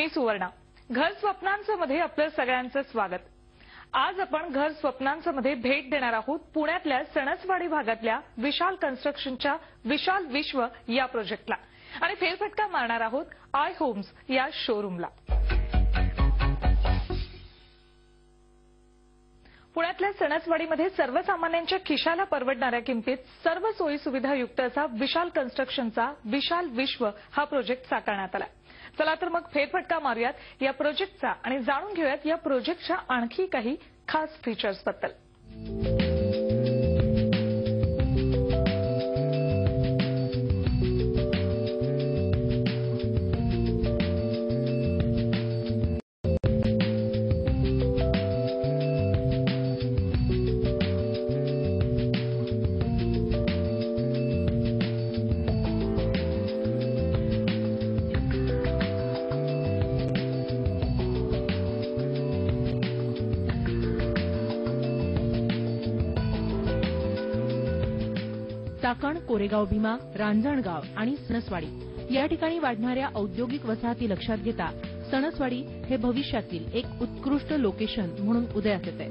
मी सुवर्णा. घर स्वप्नांचं मध्ये आपलं सगळ्यांचं स्वागत. आज आपण घर स्वप्नांचं मध्ये भेट देणार आहोत पुण्यातल्या सणसवाडी भागातल्या विशाल कन्स्ट्रक्शनच्या विशाल विश्व या प्रोजेक्टला आणि फेरफटका मारणार आहोत आय होम्स या शोरूमला. पुण्यातल्या सणसवाडीमध्ये सर्वसामान्यांच्या खिशाला परवडणाऱ्या किमतीत सर्व सोयी सुविधा युक्त असा विशाल कन्स्ट्रक्शनचा विशाल विश्व हा प्रोजेक्ट साकारण्यात आला. चला तर मग फेरफटका मारूयात या प्रोजेक्टचा आणि जाणून घेऊयात या प्रोजेक्टच्या आणखी काही खास फीचर्स बद्दल. चाकण, कोरेगाव भीमा, रांजणगाव आणि सणसवाडी या ठिकाणी वाढणाऱ्या औद्योगिक वसाहती लक्षात घेता सणसवाडी हे भविष्यातील एक उत्कृष्ट लोकेशन म्हणून उदयास येते.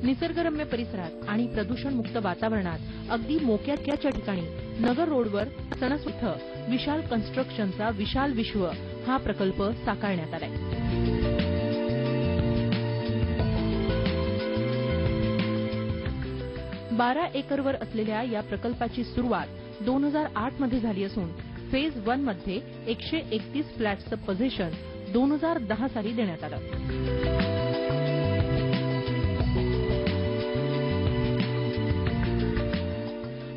निसर्गरम्य परिसरात आणि प्रदूषणमुक्त वातावरणात अगदी मोक्याच्या ठिकाणी नगर रोडवर सणस इथं विशाल कन्स्ट्रक्शनचा विशाल विश्व हा प्रकल्प साकारण्यात आलाय. बारा एकरवर असलेल्या या प्रकल्पाची सुरुवात 2008 मध्ये झाली असून फेज 1 मध्ये 131 फ्लॅट्सचं पोझिशन 2010 साली देण्यात आलं.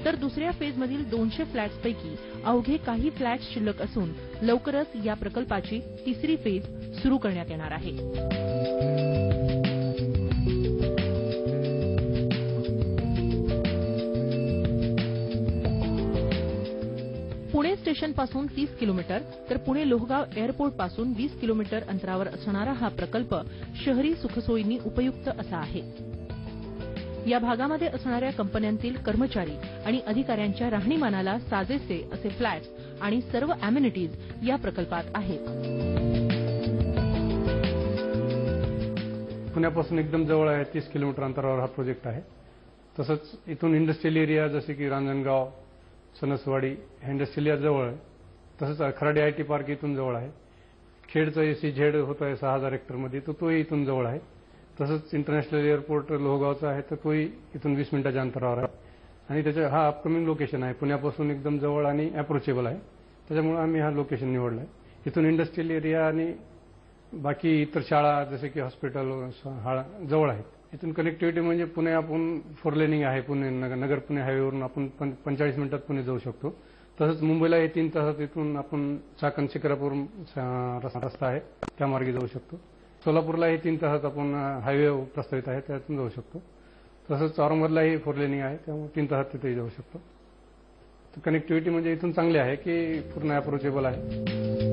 तर दुसऱ्या फेजमधील 200 फ्लॅट्सपैकी अवघे काही फ्लॅट्स शिल्लक असून लवकरच या प्रकल्पाची तिसरी फेज सुरू करण्यात येणार आहे. पुणे स्टेशनपासून 30 किलोमीटर तर पुणे लोहगाव एअरपोर्टपासून 20 किलोमीटर अंतरावर असणारा हा प्रकल्प शहरी सुखसोयींनी उपयुक्त असा आहे. या भागामध्ये असणाऱ्या कंपन्यांतील कर्मचारी आणि अधिकाऱ्यांच्या राहणीमानाला साजेसे असे फ्लॅट्स आणि सर्व अॅम्युनिटीज या प्रकल्पात आहेत. पुण्यापासून एकदम जवळ आहे, 30 किलोमीटर अंतरावर हा प्रोजेक्ट आहे. तसंच इथून इंडस्ट्रियल एरिया जसे की रांजणगाव, सणसवाडी हे इंडस्ट्रियल एरिया जवळ आहे. तसंच खराडी आयटी पार्क इथून जवळ आहे. खेडचा SEZ होत आहे 6000 हेक्टरमध्ये, तोही इथून जवळ आहे. तसंच इंटरनॅशनल एअरपोर्ट लोहगावचा आहे तर तोही इथून 20 मिनिटाच्या अंतरावर आहे. आणि त्याचा हा अपकमिंग लोकेशन आहे, पुण्यापासून एकदम जवळ आणि अप्रोचेबल आहे. त्याच्यामुळे आम्ही हा लोकेशन निवडला आहे. इथून इंडस्ट्रियल एरिया आणि बाकी इतर शाळा जसे की हॉस्पिटल जवळ आहेत. इथून कनेक्टिव्हिटी म्हणजे पुणे आपण 4 लेनिंग आहे. पुणे नगर पुणे हायवेवरून आपण 45 मिनिटात पुणे जाऊ शकतो. तसंच मुंबईला 3 तासात इथून आपण चाकण शिक्रापूर रस्ता आहे त्या मार्गे जाऊ शकतो. सोलापूरलाही 3 तासात आपण हायवे प्रस्तावित आहे त्यातून जाऊ शकतो. तसंच औरंगाबादलाही 4 लेनिंग आहे त्यामुळे 3 तासात तिथेही जाऊ शकतो. तर कनेक्टिव्हिटी म्हणजे इथून चांगली आहे की पूर्ण अप्रोचेबल आहे.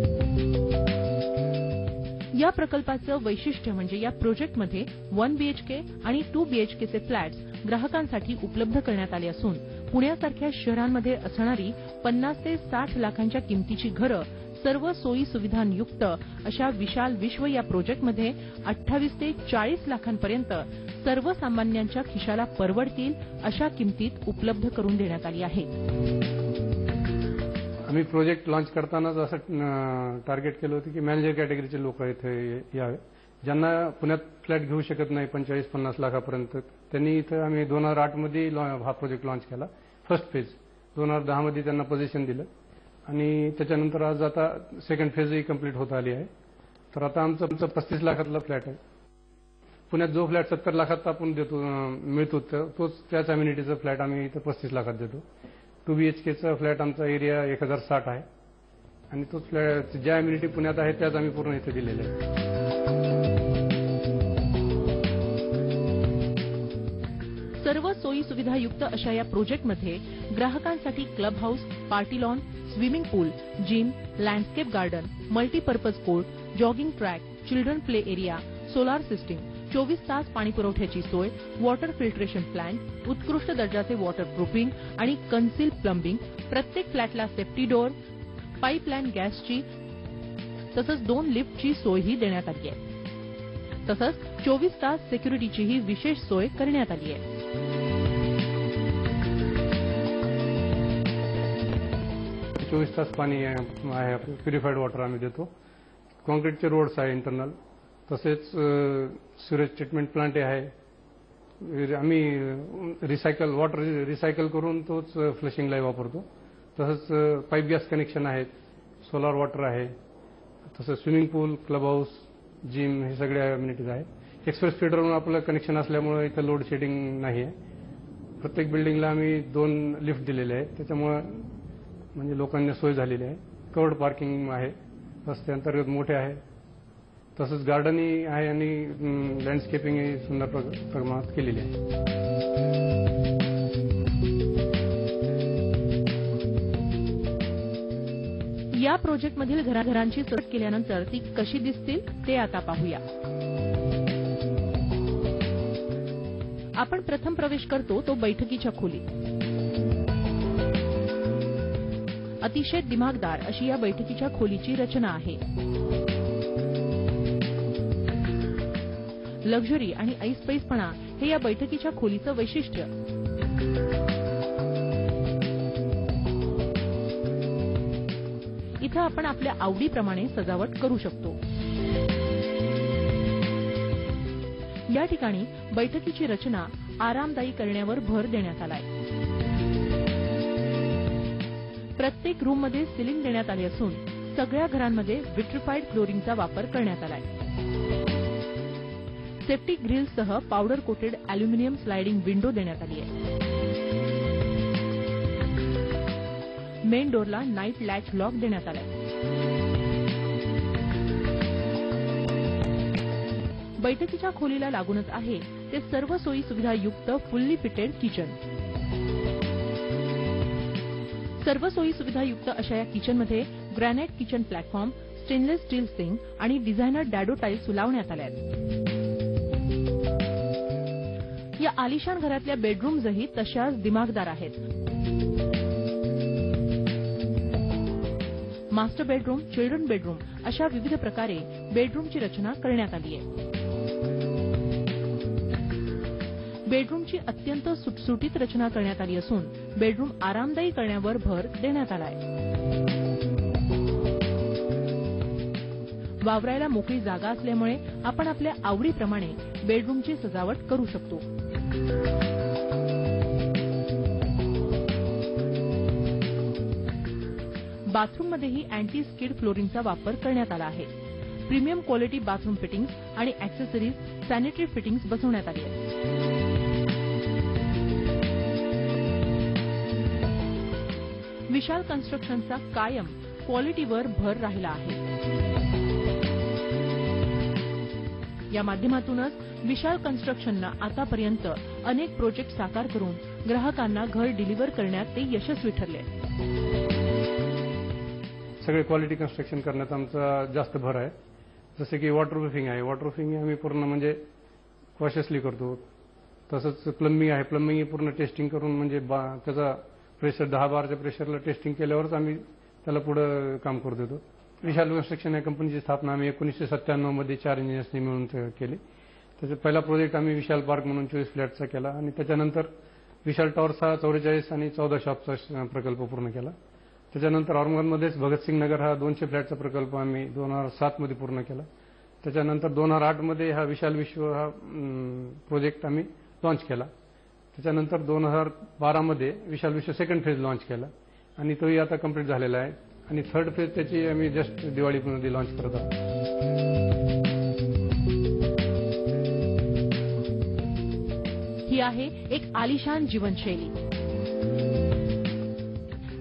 या प्रकल्पाचं वैशिष्ट्य म्हणजे या प्रोजेक्टमध्ये 1 BHK आणि 2 BHKचे फ्लॅट्स ग्राहकांसाठी उपलब्ध करण्यात आले असून पुण्यासारख्या शहरांमध्ये असणारी 50 ते 60 लाखांच्या किमतीची घरं सर्व सोयी सुविधांयुक्त अशा विशाल विश्व या प्रोजेक्टमध्ये 28 ते 40 लाखांपर्यंत सर्वसामान्यांच्या खिशाला परवडतील अशा किमतीत उपलब्ध करून देण्यात आली आहे. आम्ही प्रोजेक्ट लॉन्च करतानाच असं टार्गेट केलं होतं की मॅनेजर कॅटेगरीचे लोक इथे यावे, ज्यांना पुण्यात फ्लॅट घेऊ शकत नाही 45-50 लाखापर्यंत. त्यांनी इथं आम्ही 2008 मध्ये हा प्रोजेक्ट लॉन्च केला. फर्स्ट फेज 2010 मध्ये त्यांना पोझिशन दिलं आणि त्याच्यानंतर आज आता सेकंड फेजही कंप्लीट होत आली आहे. तर आता आमचं 35 लाखातला फ्लॅट आहे. पुण्यात जो फ्लॅट 70 लाखात आपण देतो मिळतो तोच त्याच अम्युनिटीचा फ्लॅट आम्ही इथं 35 लाखात देतो. 2 BHKचा फ्लॅट आमचा एरिया 1060 आहे आणि तोच फ्लॅट ज्या अम्युनिटी पुण्यात आहे त्याच आम्ही पूर्ण इथे दिलेले आहे. सर्व सोयी सुविधायुक्त अशा या प्रोजेक्टमध्ये ग्राहकांसाठी club house, party lawn, swimming pool, gym, landscape garden, multipurpose court, jogging track, children play area, solar system, 24 तास पाणी पुरवठ्याची सोय, वॉटर फिल्ट्रेशन प्लांट, उत्कृष्ट दर्जाचे वॉटर प्रूफिंग आणि कन्सील प्लंबिंग, प्रत्येक फ्लॅटला सेफ्टी डोअर, पाईपलाईन गॅसची तसंच 2 लिफ्टची सोयही देण्यात आली आहे. तसंच 24 तास सिक्युरिटीचीही विशेष सोय करण्यात आली आहे. 24 तास पाणी आहे, प्युरिफाईड वॉटर आम्ही देतो. कॉन्क्रीटचे रोड्स आहे इंटरनल, तसेच सिवेज ट्रीटमेंट प्लांट आहे. आम्ही वॉटर रिसायकल करून तोच फ्लशिंगला वापरतो. तसंच पाईप गॅस कनेक्शन आहेत, सोलार वॉटर आहे, तसंच स्विमिंग पूल, क्लब हाऊस, जिम हे सगळ्या अम्युनिटीज आहे. एक्सप्रेस फीडरवरून आपलं कनेक्शन असल्यामुळे इथं लोड शेडिंग नाही आहे. प्रत्येक बिल्डिंगला आम्ही 2 लिफ्ट दिलेले आहेत, त्याच्यामुळे म्हणजे लोकांना सोय झालेली आहे. कवर्ड पार्किंग आहे, रस्ते अंतर्गत मोठे आहे. तसंच गार्डनही आहे आणि लँडस्केपिंगही सुंदर प्रमाणात केलेली आहे. या प्रोजेक्टमधील घरांची सोय केल्यानंतर ती कशी दिसतील ते आता पाहूया. आपण प्रथम प्रवेश करतो तो बैठकीच्या खोलीत. अतिशय दिमागदार अशी या बैठकीच्या खोलीची रचना आहे. लक्झरी आणि ऐसपैसपणा हे या बैठकीच्या खोलीचं वैशिष्ट्य. इथं आपण आपल्या आवडीप्रमाणे सजावट करू शकतो. या ठिकाणी बैठकीची रचना आरामदायी करण्यावर भर देण्यात आलाय. प्रत्येक रूममध्ये सिलिंग देण्यात आले असून सगळ्या घरांमध्ये विट्रिफाईड फ्लोरिंगचा वापर करण्यात आलाय. सेफ्टी ग्रिल्ससह powder coated aluminium sliding window देण्यात आली आहे. मेन डोअरला नाईट लॅच लॉक देण्यात आलाय. बैठकीच्या खोलीला लागूनच आहे ते सर्व सोयी सुविधायुक्त फुल्ली फिटेड किचन. सर्व सोयी सुविधायुक्त अशा या किचनमध्ये granite kitchen platform, stainless steel sink आणि डिझायनर डॅडो टाईल्स लावण्यात आल्या आहेत. या आलिशान घरातल्या बेडरूम्सही तशाच दिमागदार आहेत. मास्टर बेडरूम, चिल्ड्रन बेडरूम अशा विविध प्रकारे बेडरूमची रचना करण्यात आली आहे. बेडरूमची अत्यंत सुटसुटीत रचना करण्यात आली असून बेडरूम आरामदायी करण्यावर भर देण्यात आला आहे. वावरायला मोकळी जागा असल्यामुळे आपण आपल्या आवडीप्रमाणे बेडरूमची सजावट करू शकतो. बाथरूममध्येही अँटी स्किड फ्लोरिंगचा वापर करण्यात आला आहे. प्रीमियम क्वालिटी बाथरूम फिटिंग्स आणि ॲक्सेसरीज, सॅनिटरी फिटिंग्स बसवण्यात आली आहेत. विशाल कन्स्ट्रक्शनचा कायम क्वालिटीवर भर राहिला आहे. या माध्यमातूनच विशाल कन्स्ट्रक्शननं आतापर्यंत अनेक प्रोजेक्ट साकार करून ग्राहकांना घर डिलिव्हर करण्यात ते यशस्वी ठरले. सगळे क्वालिटी कन्स्ट्रक्शन करण्यात आमचा जास्त भर आहे. जसे की वॉटरप्रूफिंग आहे, वॉटरप्रूफिंग आम्ही पूर्ण म्हणजे कॉशियसली करतो. तसंच प्लंबिंग आहे, प्लंबिंग पूर्ण टेस्टिंग करून म्हणजे त्याचा प्रेशर 10 बारच्या प्रेशरला टेस्टिंग केल्यावरच आम्ही त्याला पुढे काम करू देतो. विशाल कन्स्ट्रक्शन या कंपनीची स्थापना आम्ही 1997 मध्ये 4 इंजिनियर्सनी मिळून केली. त्याचा पहिला प्रोजेक्ट आम्ही विशाल पार्क म्हणून 24 फ्लॅटचा केला आणि त्याच्यानंतर विशाल टॉवर्सचा 44 आणि 14 शॉपचा प्रकल्प पूर्ण केला. त्याच्यानंतर औरंगाबादमध्येच भगतसिंग नगर हा 200 फ्लॅटचा प्रकल्प आम्ही 2007 मध्ये पूर्ण केला. त्याच्यानंतर 2008 मध्ये हा विशाल विश्व हा प्रोजेक्ट आम्ही लॉन्च केला. त्याच्यानंतर 2012 मध्ये विशाल विश्व सेकंड फेज लॉन्च केला आणि तोही आता कंप्लीट झालेला आहे आणि थर्ड फेज त्याची आम्ही जस्ट दिवाळीमध्ये लॉन्च करत आहोत. ही आहे एक आलिशान जीवनशैली.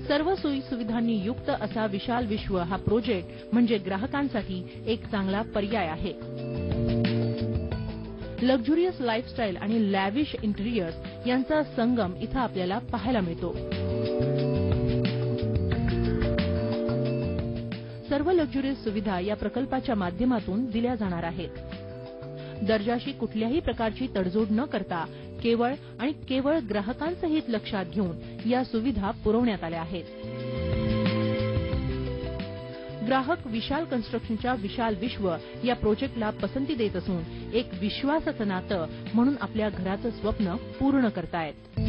सर्व सोयी सुविधांनी युक्त असा विशाल विश्व हा प्रोजेक्ट म्हणजे ग्राहकांसाठी एक चांगला पर्याय आहे. लक्झुरियस लाईफस्टाईल आणि लॅविश इंटिरियर्स यांचा संगम इथं आपल्याला पाहायला मिळतो. सर्व लक्झुरियस सुविधा या प्रकल्पाच्या माध्यमातून दिल्या जाणार आहेत. दर्जाशी कुठल्याही प्रकारची तडजोड न करता केवळ आणि केवळ ग्राहकांचं हित लक्षात घेऊन या सुविधा पुरवण्यात आल्या आहेत. ग्राहक विशाल कन्स्ट्रक्शनच्या विशाल विश्व या प्रोजेक्टला पसंती देत असून एक विश्वासाचं नातं म्हणून आपल्या घराचं स्वप्न पूर्ण करतायत.